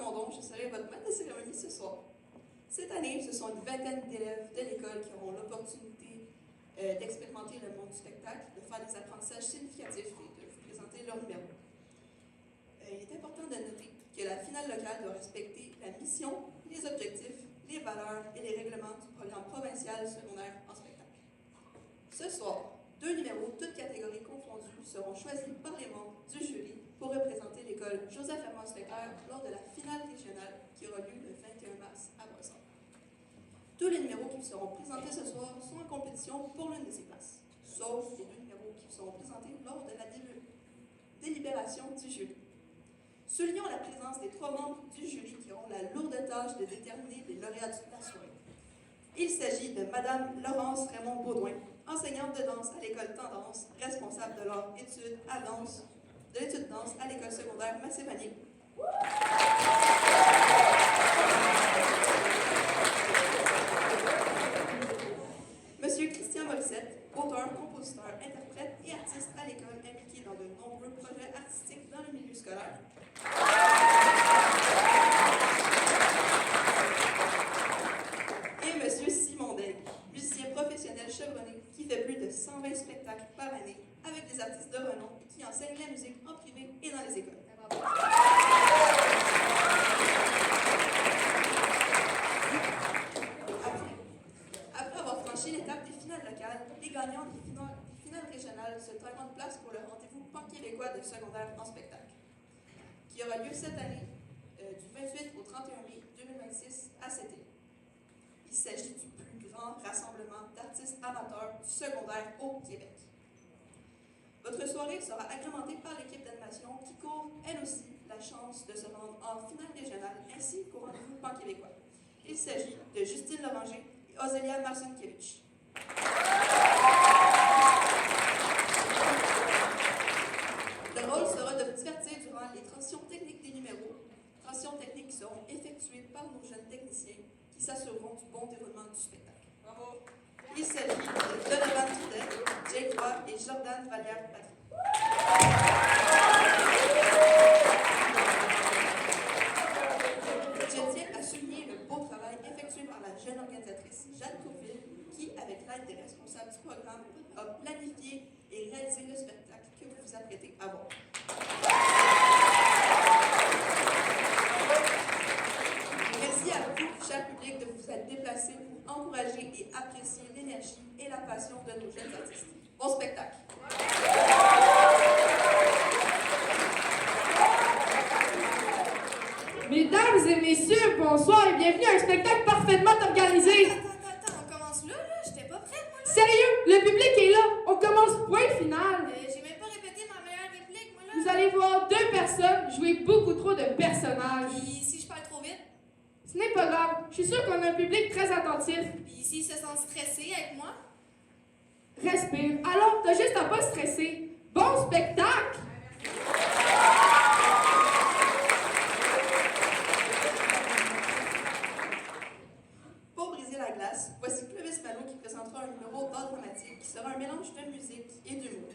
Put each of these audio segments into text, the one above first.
Plamondon, je serai votre maître de cérémonie ce soir. Cette année, ce sont une vingtaine d'élèves de l'école qui auront l'opportunité d'expérimenter le monde du spectacle, de faire des apprentissages significatifs et de vous présenter leur numéro. Il est important de noter que la finale locale doit respecter la mission, les objectifs, les valeurs et les règlements du programme provincial secondaire en spectacle. Ce soir, 2 numéros, toutes catégories confondues, seront choisis par les membres du jury pour représenter l'école Joseph-Hermance Leclerc lors de la finale régionale qui aura lieu le 21 mars à Brossard. Tous les numéros qui seront présentés ce soir sont en compétition pour l'une de ces places, sauf les 2 numéros qui seront présentés lors de la délibération du jury. Soulignons la présence des 3 membres du jury qui auront la lourde tâche de déterminer les lauréats de la soirée. Il s'agit de Mme Laurence Raymond-Baudouin, enseignante de danse à l'école Tendance, responsable de leur étude de l'étude danse à l'école secondaire Massé-Vanier. Monsieur Christian Morissette, auteur, compositeur, interprète et artiste à l'école impliqué dans de nombreux projets artistiques dans le milieu scolaire. Et Monsieur Simon Daigle, musicien professionnel chevronné qui fait plus de 120 spectacles par année avec des artistes de renom et qui enseigne la musique en privé et dans les écoles. Après avoir franchi l'étape des finales locales, les gagnants des finales régionales se tiendront en place pour le rendez-vous pan-québécois de secondaire en spectacle, qui aura lieu cette année du 28 au 31 mai 2026 à Sété. Il s'agit du plus grand rassemblement d'artistes amateurs du secondaire au Québec. Votre soirée sera agrémentée par l'équipe d'animation qui court, elle aussi, la chance de se rendre en finale régionale ainsi qu'au rendez-vous pan-québécois. Il s'agit de Justine Loranger et Ozelia Marcinkiewicz. Le rôle sera de vous divertir durant les transitions techniques des numéros, transitions techniques qui seront effectuées par nos jeunes techniciens qui s'assureront du bon déroulement du spectacle. Bravo! Il s'agit de Donovan Trudel, Jake Roy et Jordan Vallière-Patry. Je tiens à souligner le beau travail effectué par la jeune organisatrice Jeanne Courville qui, avec l'aide des responsables du programme, a planifié et réalisé le spectacle que vous vous apprêtez à voir. Merci à vous, cher public, de vous être déplacés pour encourager et apprécier l'énergie et la passion de nos jeunes artistes. Bon spectacle! Mesdames et messieurs, bonsoir et bienvenue à un spectacle parfaitement organisé. Attends, on commence là? J'étais pas prête, moi, là. Sérieux, le public est là. On commence point final. J'ai même pas répété ma meilleure réplique, moi, là. Vous allez voir 2 personnes jouer beaucoup trop de personnages. Puis si je parle trop vite? Ce n'est pas grave. Je suis sûre qu'on a un public très attentif. Puis s'ils se sentent stressés avec moi? Respire. Alors, t'as juste à pas stresser. Bon spectacle! Pour briser la glace, voici Clovis Malo qui présentera un numéro d'art dramatique qui sera un mélange de musique et d'humour.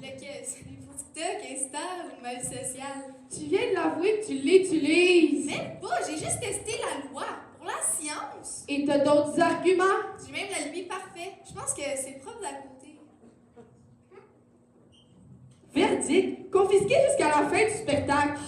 Fait que c'est pour TikTok, Insta ou mail social. Tu viens de l'avouer que tu l'utilises. Même pas, j'ai juste testé la loi pour la science. Et t'as d'autres arguments? J'ai même l'alibi parfait. Je pense que c'est propre d'à côté. Verdict, confisqué jusqu'à la fin du spectacle.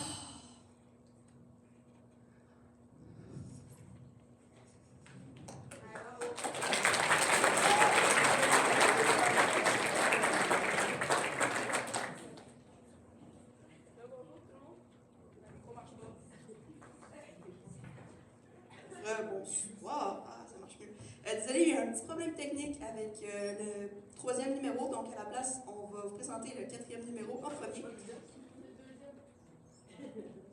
Bonsoir. Ah, ça marche mieux. Désolé, il y a eu un petit problème technique avec le troisième numéro. Donc, à la place, on va vous présenter le quatrième numéro en premier.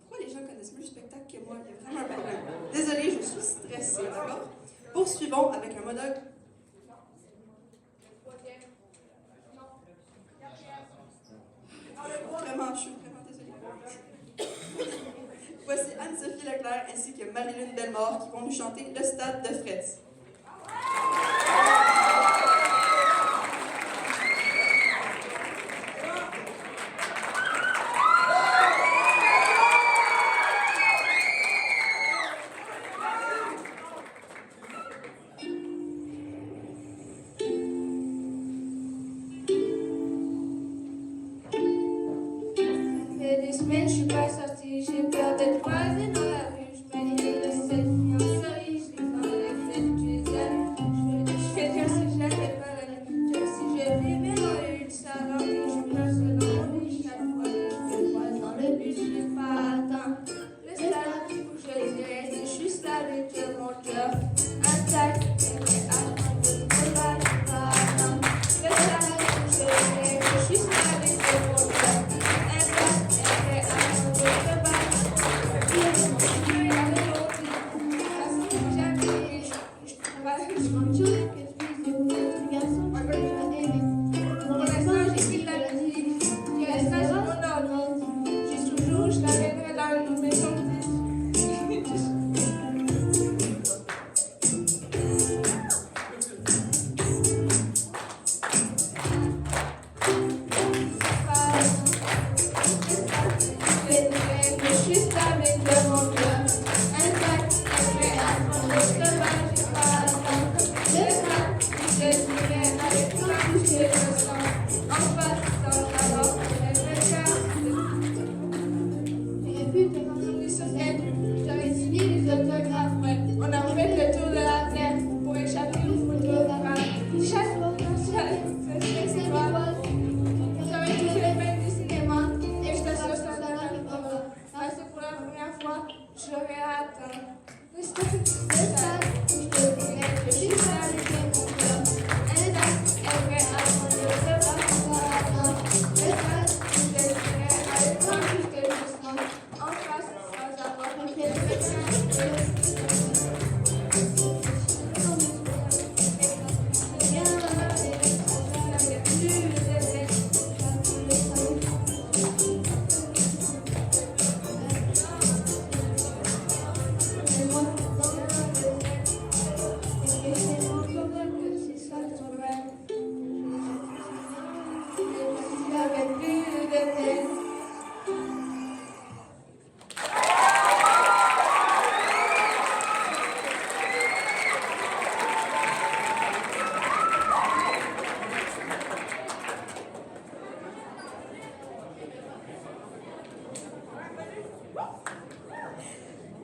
Pourquoi les gens connaissent mieux le spectacle que moi? Il y a vraiment un problème. Désolé, je suis stressée. D'accord? Poursuivons avec un monologue. Je suis vraiment désolée. Voici Anne-Sophie Leclerc ainsi que Marie-Lune Bellemare qui vont nous chanter Le Stade de Fretz. J'ai peur d'être croisée dans la rue, je m'inquiète de cette fiançailles, je lis dans les fenêtres du diable, je fais comme si j'avais pas la vie, comme si je vivais dans les rues de Savant, je pleure seul dans mon lit chaque fois que je me croise dans le bus, je n'ai pas atteint le stade où je dirais, c'est juste là avec mon cœur intact, et à mon combat, je pas atteint le stade où je dirais, c'est juste là avec mon cœur intact, et à mon combat.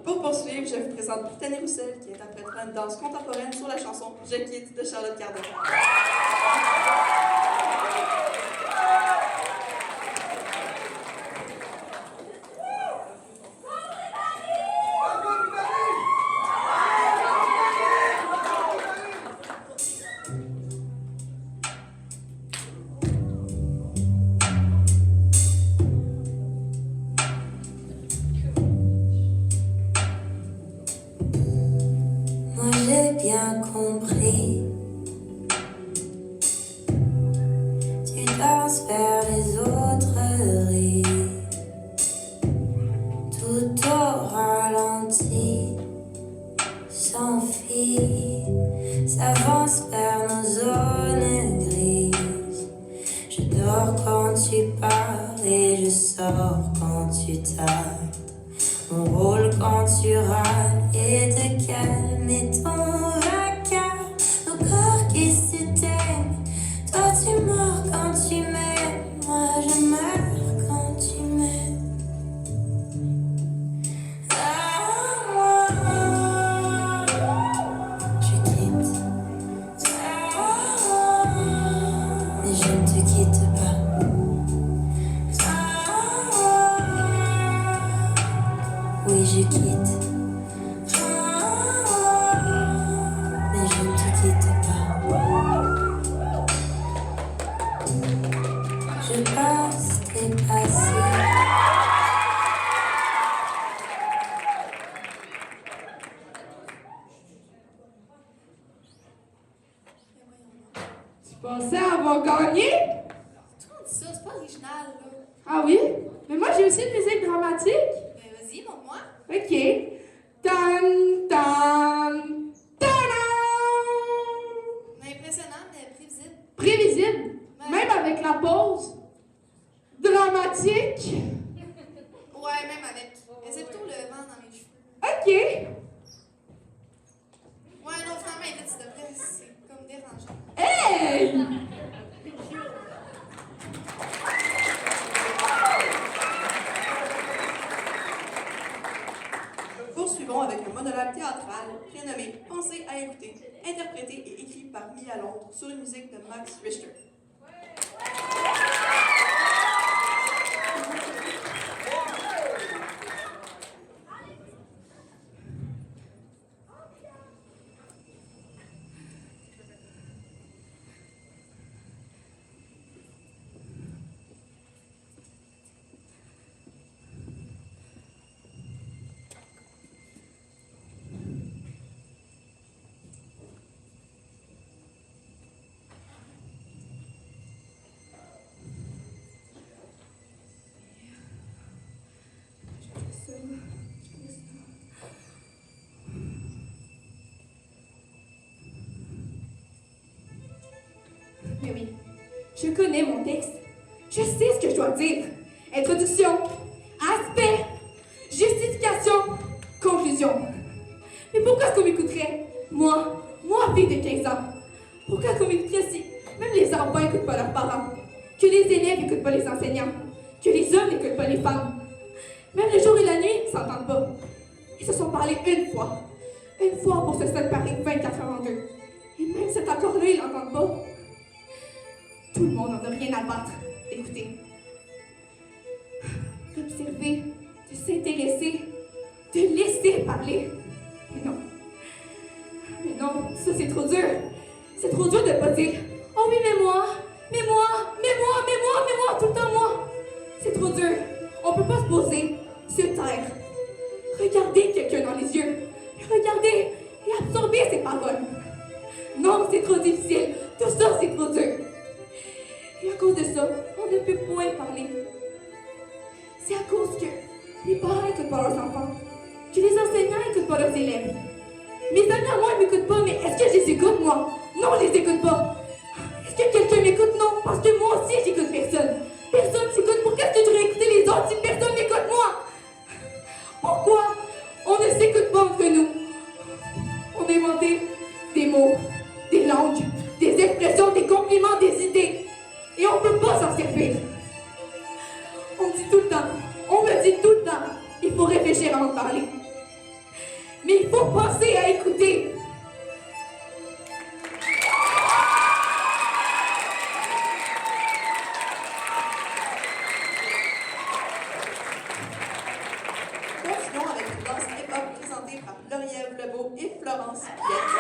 Pour poursuivre, je vous présente Brittany Roussel qui interprétera une danse contemporaine sur la chanson Je quitte de Charlotte Cardin. Moi j'ai bien compris sors quand tu tardes. Mon rôle quand tu râles est de calmer ton vacarme. Nos corps qui s'éteignent. Toi tu mords quand tu m'aimes. Moi je meurs quand tu m'aimes. Je quitte. Mais je ne te quitte pas. Oui, je quitte. Mais je ne te quitte pas. Je passe et passer. Tu pensais avoir gagné? Tout le monde dit ça, c'est pas original, là. Ah oui? Mais moi, j'ai aussi une musique dramatique. Ben, vas-y, montre-moi. OK. Tan, tan, tadam! Impressionnant, mais prévisible. Prévisible. Même avec la pause. Dramatique. Ouais, même avec. Mais c'est plutôt le vent dans mes cheveux. OK. Ouais, non, finalement, vite, s'il te plaît, c'est comme dérangeant. Hey! Poursuivons avec un monologue théâtral prénommé Pensez à écouter, interprété et écrit par Mia Londres sur une musique de Max Richter. Mais oui, je connais mon texte. Je sais ce que je dois dire. Introduction, aspect, justification, conclusion. Mais pourquoi est-ce qu'on m'écouterait? Moi, fille de 15 ans. Pourquoi qu'on m'écouterait si même les enfants n'écoutent pas leurs parents? Que les élèves n'écoutent pas les enseignants? Que les hommes n'écoutent pas les femmes? Même le jour et la nuit ne s'entendent pas. Ils se sont parlé une fois. Une fois pour se séparer 24 heures en deux. Et même cet accord-là, ils l'entendent pas. Tout le monde n'en a rien à battre d'écouter. D'observer, de s'intéresser, de laisser parler. Mais non, ça c'est trop dur. C'est trop dur de pas dire « Oh oui, mais moi, tout le temps moi ». C'est trop dur. On peut pas se poser, se taire, regarder quelqu'un dans les yeux, regarder et absorber ses paroles. Non, c'est trop difficile. Tout ça, c'est trop dur. Et à cause de ça, on ne peut point parler. C'est à cause que les parents n'écoutent pas leurs enfants, que les enseignants n'écoutent pas leurs élèves. Mes amis à moi, ils m'écoutent pas, mais est-ce que je les écoute, moi? Non, je les écoute pas. Est-ce que quelqu'un m'écoute? Non, parce que moi aussi, j'écoute personne. Personne s'écoute. Pourquoi est-ce que je devrais écouter les autres si personne m'écoute, moi? Pourquoi on ne s'écoute pas entre nous? On a inventé des mots, des langues, des expressions, des compliments, des idées. Et on ne peut pas s'en servir. On dit tout le temps, on me dit tout le temps, il faut réfléchir avant de parler. Mais il faut penser à écouter. Continuons avec une danse hip-hop présentée par Lauriève Lebeau et Florence Piette.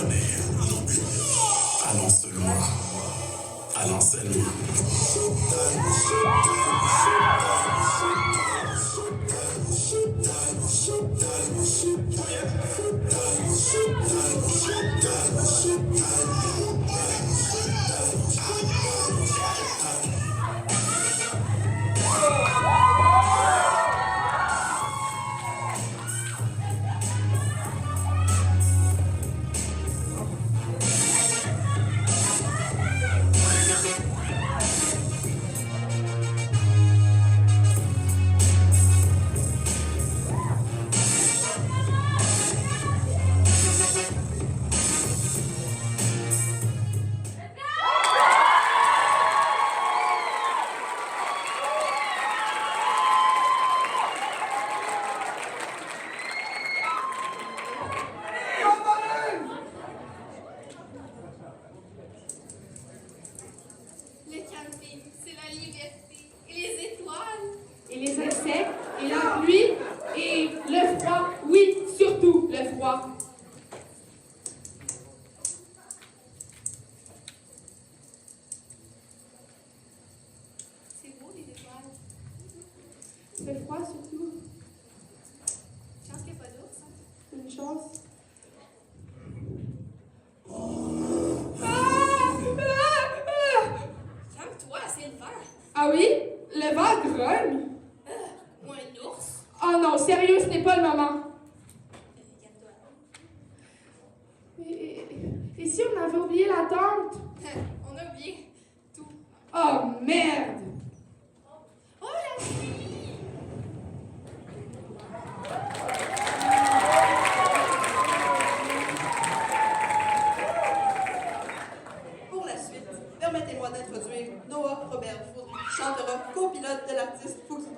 Venez, allons seulement, allons seulement. Le camping, c'est la liberté. Et les étoiles. Et les insectes, et la pluie, et le froid. Oui, surtout le froid. C'est beau, les étoiles. Le froid, surtout. Chance qu'il n'y a pas d'ours, hein. Une chance. Calme-toi, c'est le vent. Ah oui? Le vent grogne. Ou un ours. Oh non, sérieux, ce n'est pas le moment. Calme-toi. Et si on avait oublié la tente? On a oublié tout. Oh merde! Oh là! Pour la suite, permettez-moi d'introduire Noah Robert Faudry, qui chantera copilote de l'artiste Fouki.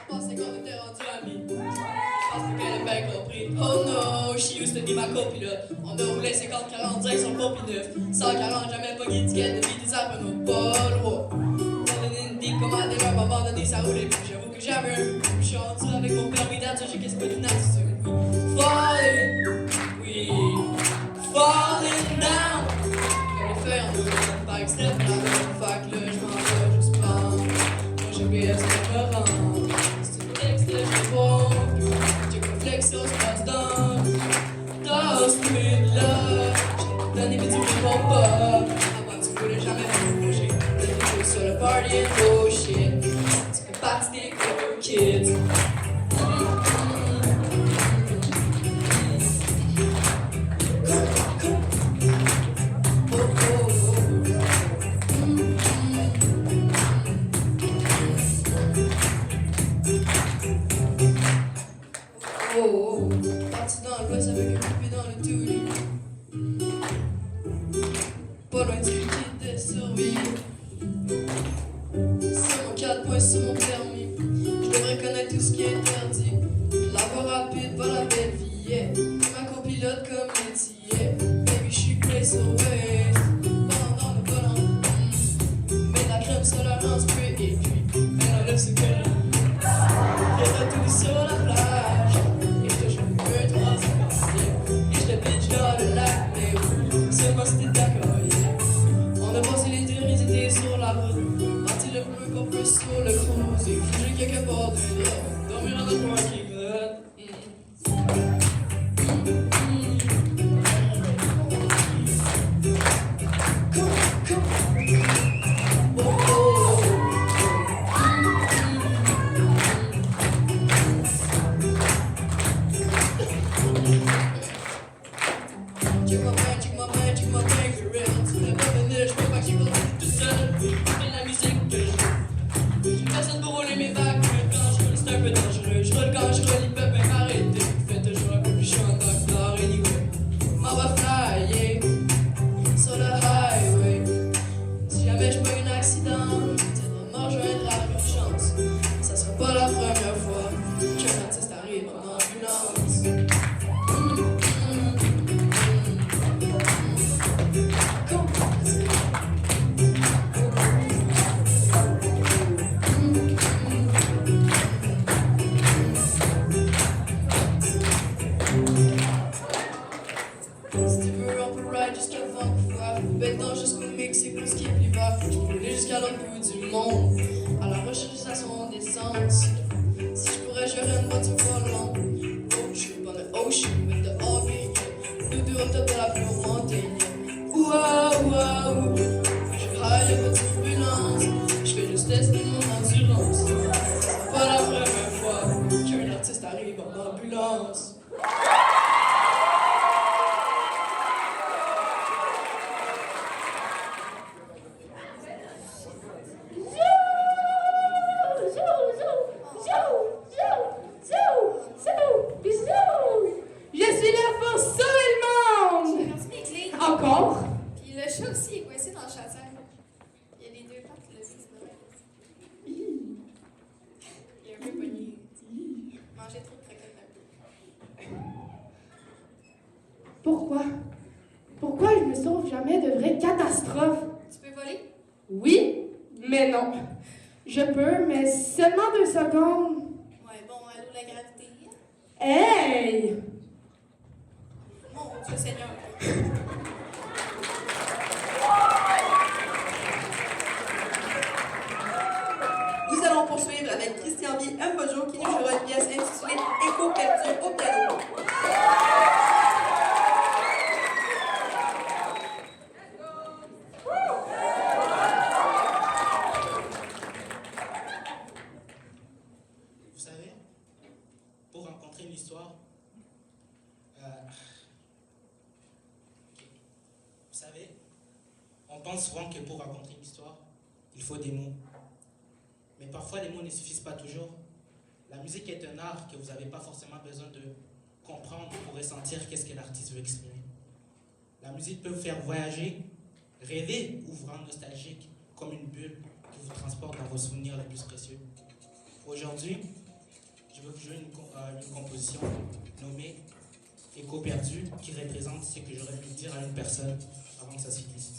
Je pensais qu'on était rendus amis. Je pense plus qu'elle a bien compris. Oh no, she used to be ma copilote. On a roulé 50-40 direction le Pompey 9. 140, jamais pas d'étiquette de vie des arbres, non, pas le roi. On a donné une deep commande et leur moment donné, ça roulait plus. J'avoue que j'avais un peu. Je suis rendu avec mon permis d'adulte, j'ai qu'est-ce que d'une attitude. Falling, oui, falling down. Comme les feuilles en nous, pas extrait, mais la même fac, là, je m'en vais juste prendre. Moi, j'ai oublié ce que me rend. C'est une texte, je me bombe. J'ai qu'un flex, ça se passe dans. Dans ce là. J'ai donné, mais tu me réponds pas. Avant, tu voulais jamais me bouger. T'as des choses sur le party and bullshit. Tu fais partie des cool kids. Oh, parti dans le bus avec un bébé dans le tout. Pas loin du kit de survie. C'est mon 4 points sur mon permis. Je devrais connaître tout ce qui est interdit. La voie rapide, pas la belle vie. Yeah. Ma copilote comme métier. Baby, je suis play sur waste. Volant dans le volant. Mets de la crème sur la lance, puis et puis. Elle enlève ce que j'ai. Elle retourne sur la plage. Et je te joue 2, 3, 5, 6. Et je te pitch dans le lac. Mais monde à la recherche à son essence. Si je pourrais gérer une voiture volante, trip on the ocean with the organ. Nous deux au top de la plus haute montagne. Ouah, ouah, ouah. Je raille avec turbulence. Je fais juste tester mon endurance. C'est pas la première fois qu'un artiste arrive en ambulance. Je suis là pour sauver le monde! J'ai perdu mes clés. Encore? Puis le chat aussi est coincé dans le châtiment. Il y a les deux pattes, là, c'est pas vrai. Il est un peu pogné. Manger trop de croquettes un peu. Pourquoi? Pourquoi je me sauve jamais de vraies catastrophes? Tu peux voler? Oui, mais non. Je peux, mais seulement 2 secondes. Ouais, bon, allô, la gravité. Hey! Mon Dieu Seigneur. Nous allons poursuivre avec Christian V. Mbojo qui nous jouera une pièce intitulée Écho perdu au piano. Vous savez, pour rencontrer une histoire, vous savez, on pense souvent que pour raconter une histoire, il faut des mots. Mais parfois, les mots ne suffisent pas toujours. La musique est un art que vous n'avez pas forcément besoin de comprendre pour ressentir qu'est-ce que l'artiste veut exprimer. La musique peut vous faire voyager, rêver ou vous rendre nostalgique comme une bulle qui vous transporte dans vos souvenirs les plus précieux. Aujourd'hui, je veux vous jouer une composition nommée Écho perdu qui représente ce que j'aurais pu dire à une personne avant que ça se finisse.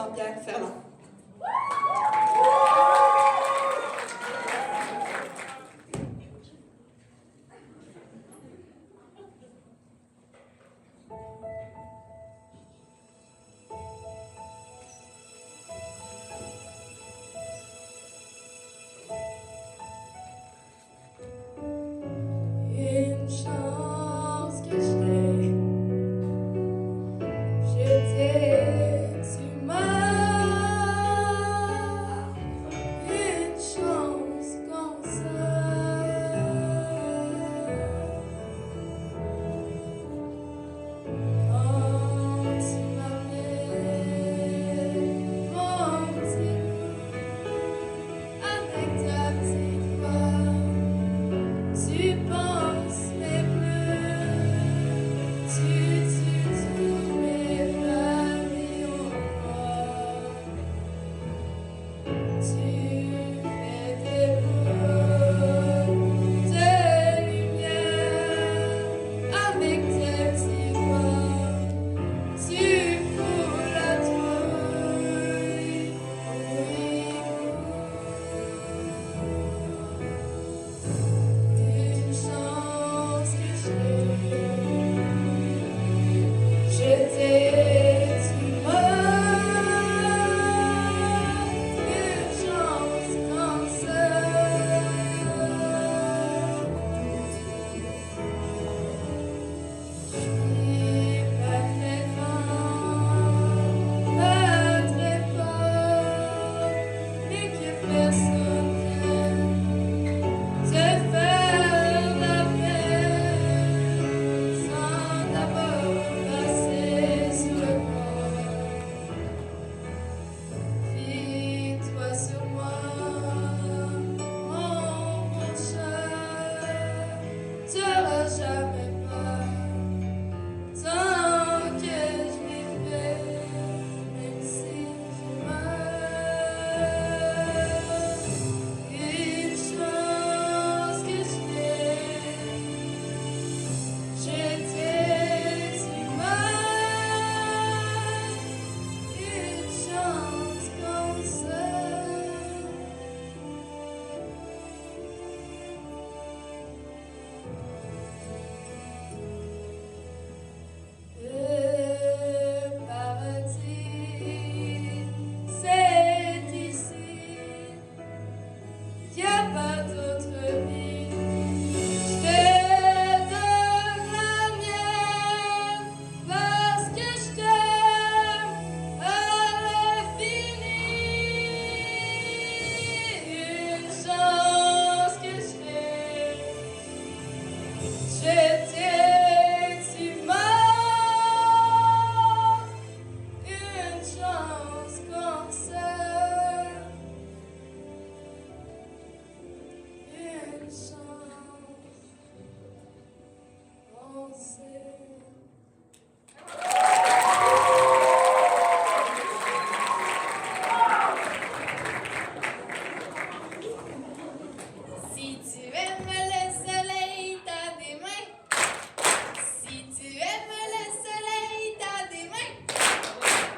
Jean-Pierre Ferland. Une chance que j'étais humain. Une chance comme ça. Quand tu m'avais menti avec ta petite voix. Tu penses mais plus, tu m'évalues encore. Tu fais des bouts de lumière avec tes petits doigts. Tu fous la trouille, une chance que j'étais humain. Une chance comme ça. Je suis pas très fort, pas très fort, et que personne n'aime. Te faire la peine sans d'abord passer sous le corps. Fie-toi sur moi, mon chat. T'auras jamais peur tant que je vivrai, même si je meurs. Une chance que j'étais humain. Une chance comme ça. Le paradis, c'est ici. Y a pas d'autre vie. Je te donne la mienne parce que je t'aime à l'infini. Une chance que j'étais humain. Une chance comme ça. Une chance on sait. Si tu aimes le soleil, t'as des mains. Si tu aimes le soleil, t'as des mains.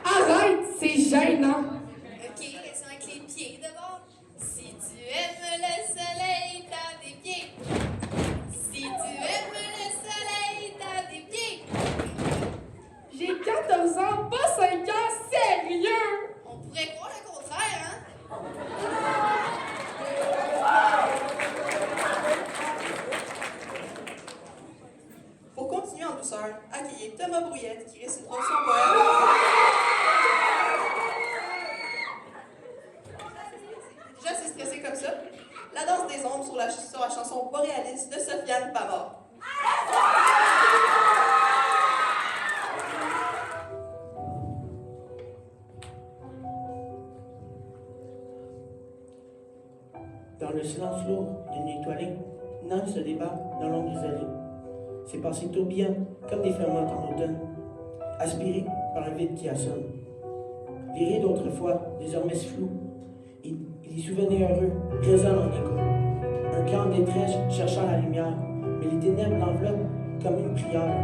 Arrête, c'est gênant. Ok, laisse-moi avec les pieds d'abord. Si tu aimes le soleil, t'as des pieds. Si tu aimes le soleil, t'as des pieds. J'ai 14 ans, pas 5 ans, sérieux. On pourrait croire le contraire, hein? Pour continuer en douceur, accueillez Thomas Brouillette qui récitera son poème. Déjà assez stressé comme ça, la danse des ombres sur la chanson Boréalis de Sofiane Pamor. Dans le silence lourd d'une nuit étoilée, Nan se débat dans l'ombre isolée. Ses pensées tourbillonnent comme des ferments en automne, aspirées par un vide qui assomme. Les rires d'autrefois, désormais si flous, et les souvenirs heureux résonnent en écho. Un cœur en détresse cherchant la lumière, mais les ténèbres l'enveloppent comme une prière.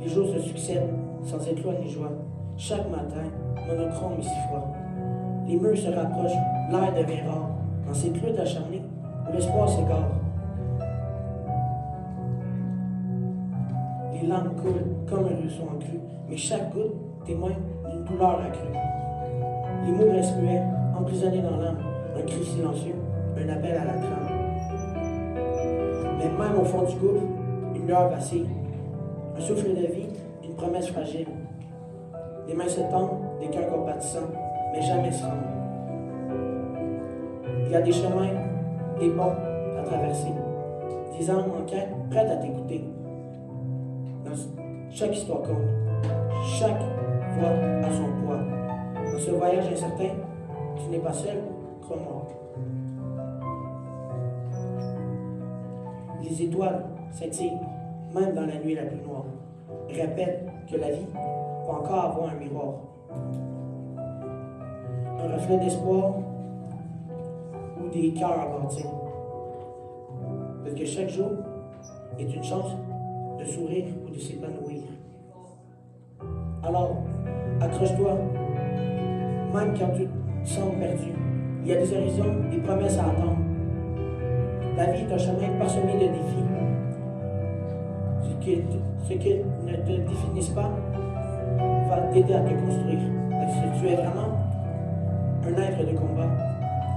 Les jours se succèdent, sans éclat ni joie. Chaque matin, monochrome et si froid. Les murs se rapprochent, l'air devient rare. Dans cette lutte acharnée, où l'espoir s'égare. Les larmes coulent comme un ruisseau en crue, mais chaque goutte témoigne d'une douleur accrue. Les mots restent muets, emprisonnés dans l'âme, un cri silencieux, un appel à la trame. Mais même au fond du gouffre, une lueur vacille, un souffle de vie, une promesse fragile. Des mains se tendent, des cœurs compatissants, mais jamais se rendent. Il y a des chemins, des ponts à traverser, des âmes en quête prêtes à t'écouter. Dans chaque histoire compte, chaque voix a son poids. Dans ce voyage incertain, tu n'es pas seul, crois-moi. Les étoiles scintillent, même dans la nuit la plus noire. Répètent que la vie peut encore avoir un miroir. Un reflet d'espoir ou des cœurs à bâtir. Parce que chaque jour est une chance de sourire ou de s'épanouir. Alors, accroche-toi, même quand tu te sens perdu. Il y a des horizons, des promesses à attendre. La vie est un chemin parsemé de défis. Ce qui ne te définisse pas va t'aider à te construire. Parce que tu es vraiment un être de combat.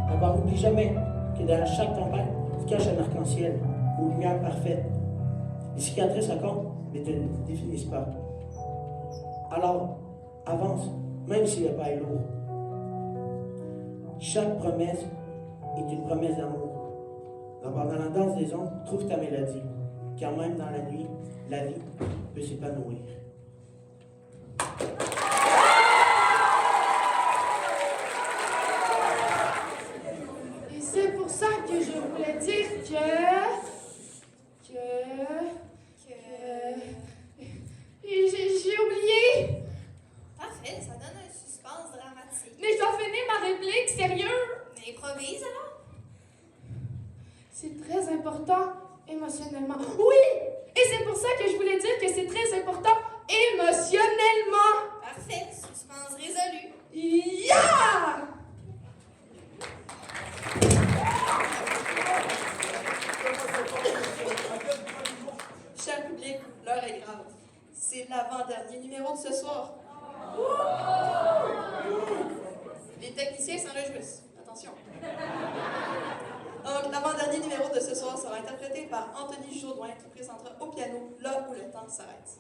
Alors, n'oublie jamais que derrière chaque tempête se cache un arc-en-ciel ou une lumière parfaite. Les cicatrices racontent, mais ne te définissent pas. Alors, avance, même si le pas est lourd. Chaque promesse est une promesse d'amour. D'abord, dans la danse des ombres, trouve ta mélodie, car même dans la nuit, la vie peut s'épanouir. Et c'est pour ça que je voulais dire j'ai oublié. Parfait, ça donne un suspense dramatique. Mais je dois finir ma réplique, sérieux. Mais improvise alors. C'est très important émotionnellement. Oui! Et c'est pour ça que je voulais dire que c'est très important émotionnellement. Parfait, suspense résolu. Yeah! Cher public, l'heure est grave. C'est l'avant-dernier numéro de ce soir. Les techniciens s'en réjouissent. Attention. Donc, l'avant-dernier numéro de ce soir sera interprété par Anthony Jodoin qui présentera au piano Là où le temps s'arrête.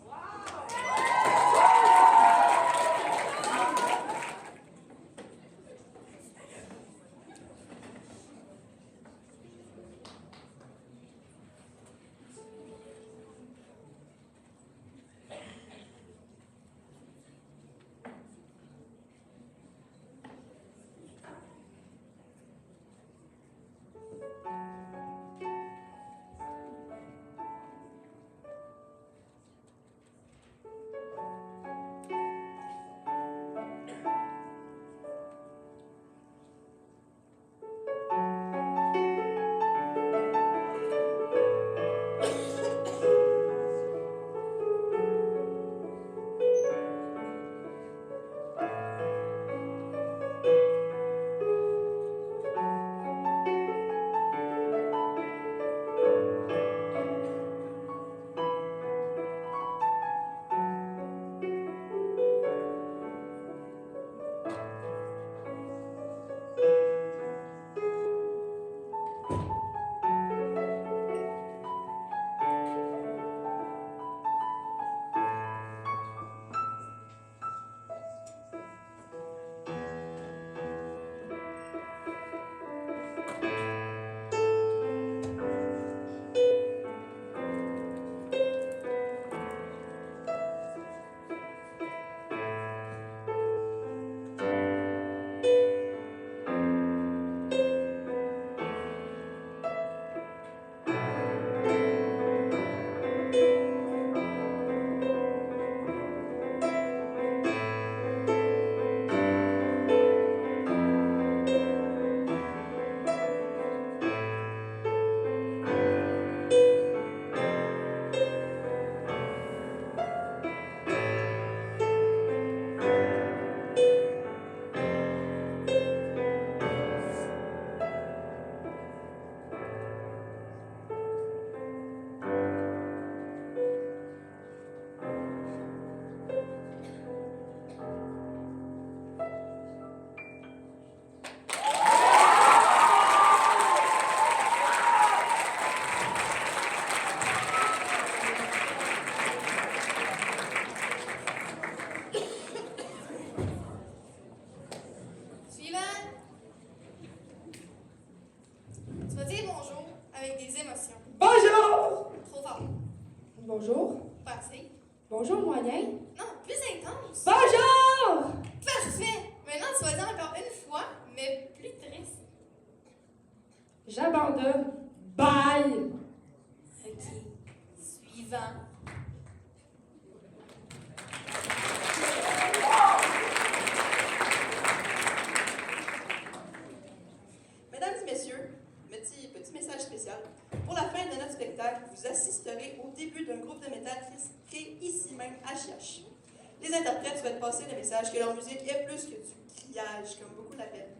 souhaitent passer le message que leur musique est plus que du criage, comme beaucoup l'appellent.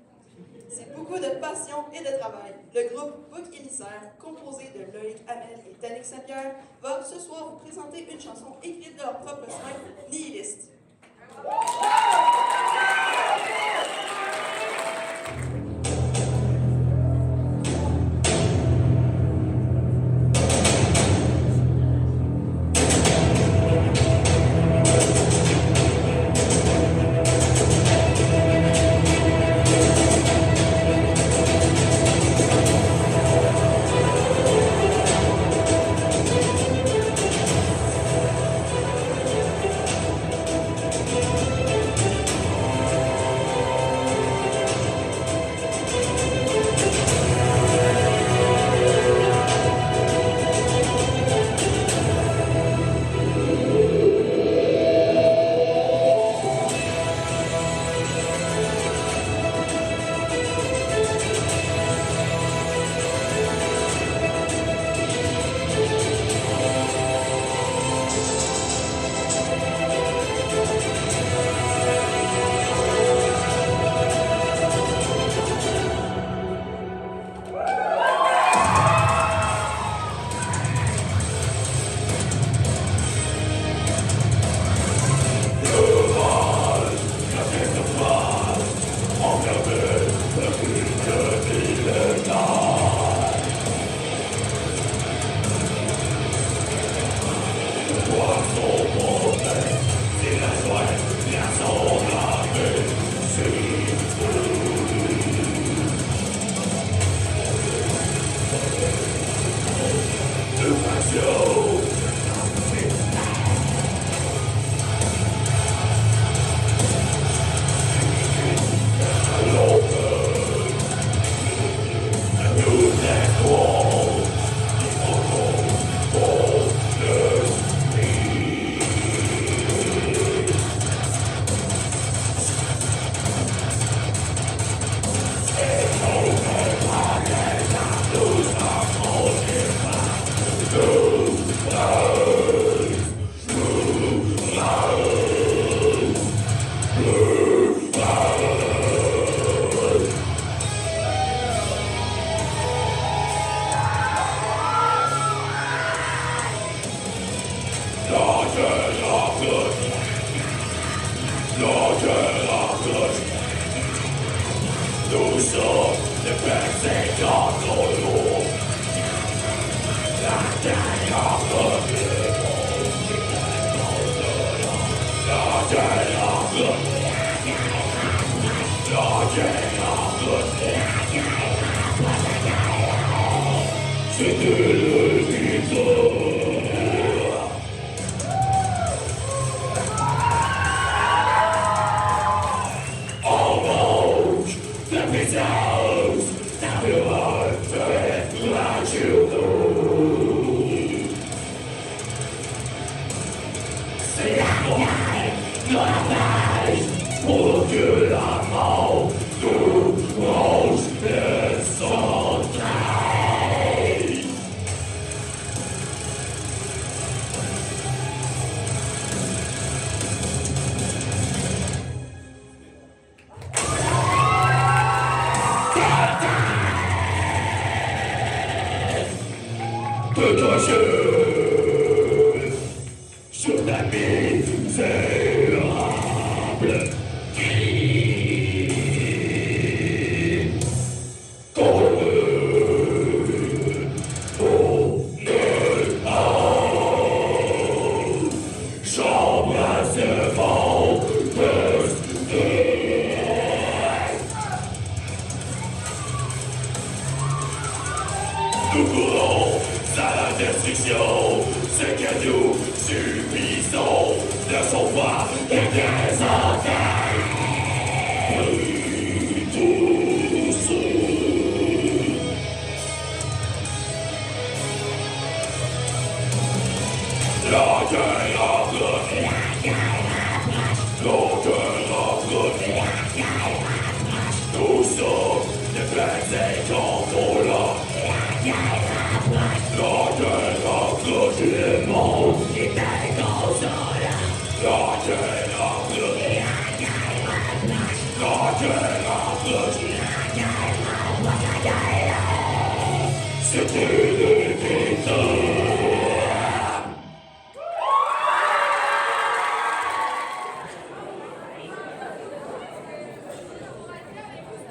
C'est beaucoup de passion et de travail. Le groupe Bouc Émissaire, composé de Loïc Hamel et Danick Saint-Pierre, va ce soir vous présenter une chanson écrite de leur propre soin, Nihiliste. La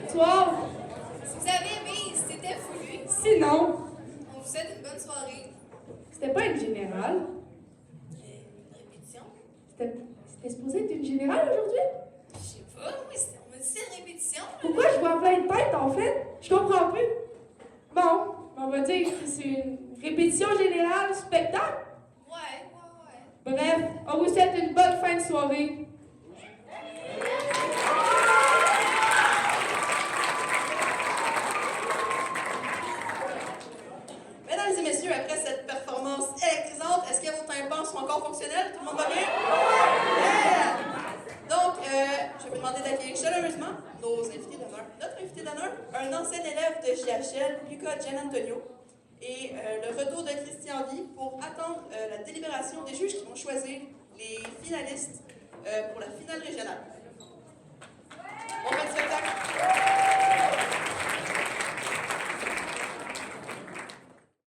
Bonsoir. Si vous avez aimé, c'était voulu. Sinon, On vous souhaite une bonne soirée. c'était pas une générale. Une répétition? C'était supposé être une générale aujourd'hui? Je sais pas, oui, on m'a dit c'est une répétition. Pourquoi je vois plein de têtes, en fait? Je comprends plus. Bon, on va dire que c'est une répétition générale spectacle. Ouais. Bref, on vous souhaite une bonne fin de soirée. Mesdames et messieurs, après cette performance électrisante, est-ce que vos tympans sont encore fonctionnels? Tout le monde va bien? Yeah! Donc, je vais vous demander d'accueillir chaleureusement nos invités d'honneur. Notre invité d'honneur, un ancien élève de JHL, Luca Gianantonio, et le retour de Christian Vie pour attendre la délibération des juges qui vont choisir les finalistes pour la finale régionale.